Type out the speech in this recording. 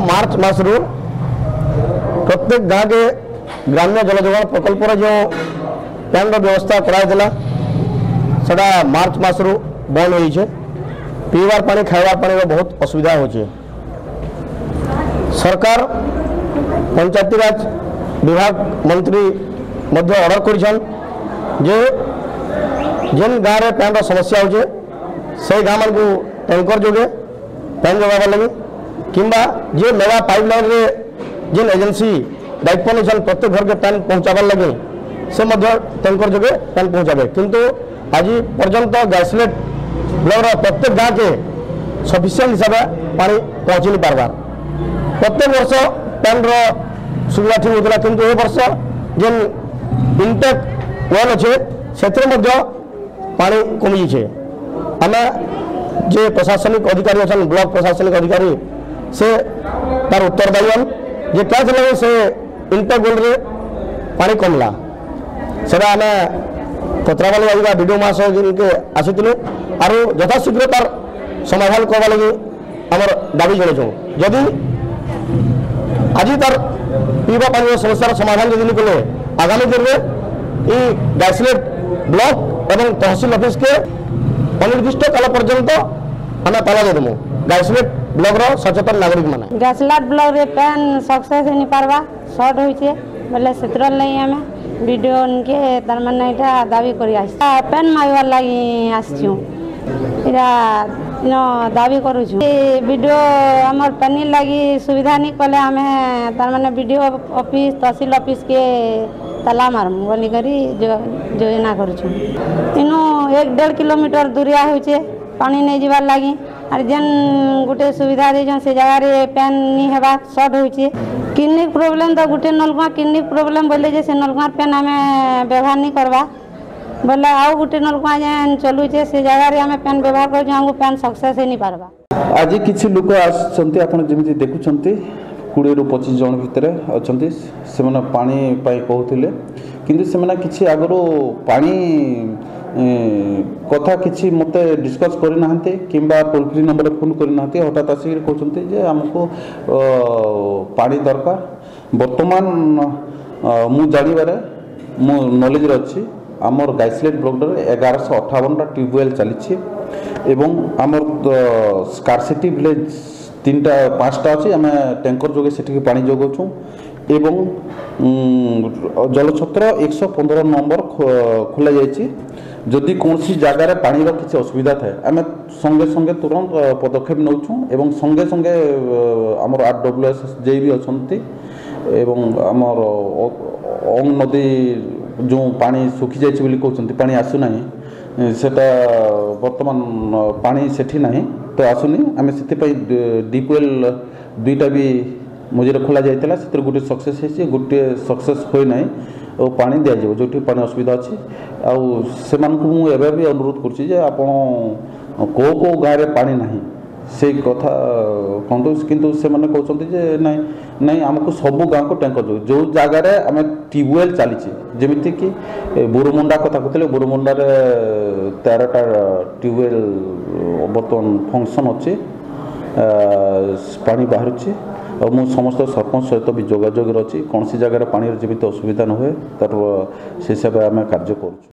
मार्च मास प्रत्येक गाँव के ग्राम्य जल जोगाण प्रकल्प जो पैन व्यवस्था कराइला सेटा मार्च मास बंद हो पीवार पानी खाइबार पानी बहुत असुविधा हो सरकार पंचायती राज विभाग मंत्री मध्य ऑर्डर कर जेन गाँव में पैन समस्या हो से गाँव मान को टैंकर जोगे पैन जोगार लगे किंबा जे मेगा पाइपलाइन रे जेन एजेंसी दायित्व नहीं प्रत्येक घर के पैन पहुँचाबार लगे से टैंकर जोगे पैन पहुँचाबे किंतु आज पर्यंत गैसलेट ब्लॉक प्रत्येक गाँव के सफिशिएंट हिसाब से पानी पहुँची नहीं पार्बार प्रत्येक वर्ष पैन सुविधा ठीक होता किंतु ए वर्ष जेन इनटेक वेल अच्छे से पानी कमी आम जे प्रशासनिक अधिकारी अच्छा ब्लॉक प्रशासनिक अधिकारी से तार उत्तरदायी जे क्या लगे से इनटेक वेल रे पानी कमला से आम पत्रावाली आज वीडियो महाशय जिनके आसीलु आर यथाशीघ्र तार समाधान करवा लगी आम दाबी जनाऊँ जदि आज तार पीवा पानी समस्यार समाधान जदि नहीं कले आगामी दिन में ये गैसलेट ब्लॉक एवं तहसील ऑफिस के अनिर्दिष्ट काल पर्यंत आम ताला देदेमु गैसलेट ब्लॉक रो सचेतन नागरिक माने गैसलेट ब्लॉक रे पैन सक्सेस नहीं पारबा शॉर्ट होइछे बोले सेत्रल नहीं आमे वीडियो के तार माने एटा दाबी करी आछि पैन मागवार लागि आछियो एरा नो दाबी करू छु वीडियो हमर पानी लागि सुविधा नहीं कले आमे तार माने वीडियो ऑफिस तहसील ऑफिस के ताला मारमु बोली करी योजना करू छु इनो 1.5 किलोमीटर दूरिया होइछे पानी नहीं जीवार लगी और जेन गोटे सुविधा दे से जगह रे पैन नहीं हेबा शॉर्ट होइछे किडनी प्रॉब्लम तो गोटे नलकुआ किडनी प्रॉब्लम बोले जे से नलकुआ पैन आमे व्यवहार नहीं करबा बोले आउ गोटे नलकुआ जेन चलुछे से जगह रे आमे पैन व्यवहार कर हमको पैन सक्सेस नहीं पारबा आज किछि लोक आछंती आपण जेमिति देखुछंती 20 ରୁ 25 जन भितर अच्छे से पानी कहते किंतु से किसी आगु पानी कथा किसी मत डिस्कस करना कि टोल फ्री नंबर फोन करना हठात आसिक कहते आमको पानी दरकार बर्तमान मु जानवर मो नॉलेज अच्छी आमर गैसलेट ब्लॉक 1158 ट्यूबवेल चली आमर स्कार्सिटी विलेज 3-5टा अच्छी आम टैंकर जोगे से पानी जोगाऊँ एवं जलछत्र 115 नंबर खोल जदि कौन जगार पानी किसी असुविधा थाए आम संगे संगे तुरंत पदक्षेप नौचु एवं संगे संगे आमर RWS जे भी अच्छा आमर ओंग नदी जो पानी सुखी जाइए कहते पानी आसुना सेटा बर्तमान पानी सेठी ना तो आसुनी आम से डीपवेल 2टा भी मझे खोल जाता से गोटे सक्सेस गोटे सक्सेस होना और पानी दि जाए जो पानी असुविधा अच्छी आउ मुझे अनुरोध कर कौ गाँव में पानी ना से कथा कहतु किंतु से कहते ना नहीं आमको सबू गाँव को टैंकर जो जगार आम ट्यूबवेल चली जमीती कि बोरमुंडा कथा कहते बोरमुंडा 13टा ट्यूबवेल बर्तमान फंक्शन अच्छे पानी बाहर और मु समस्त सरपंच सहित भी जोगाजोग अच्छी कौन सी जगह पानी जमी असुविधा न हुए तार से हिसाब से आम कार्य कर।